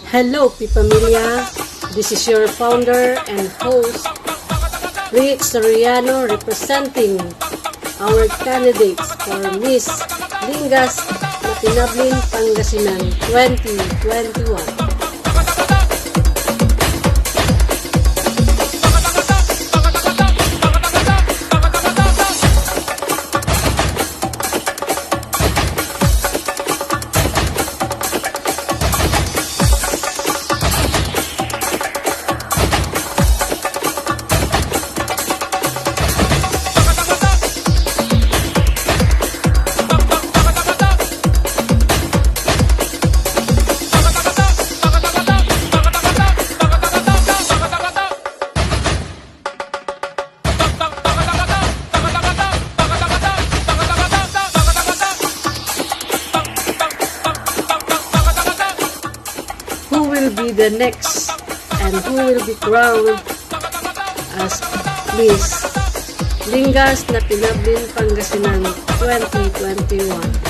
Hello, Pipamilya. This is your founder and host, Rick Soriano, representing our candidates for Miss Lingas Matinablin Pangasinan 2021. Who will be the next and who will be crowned as Miss Lingas Matinablin Pangasinan 2021?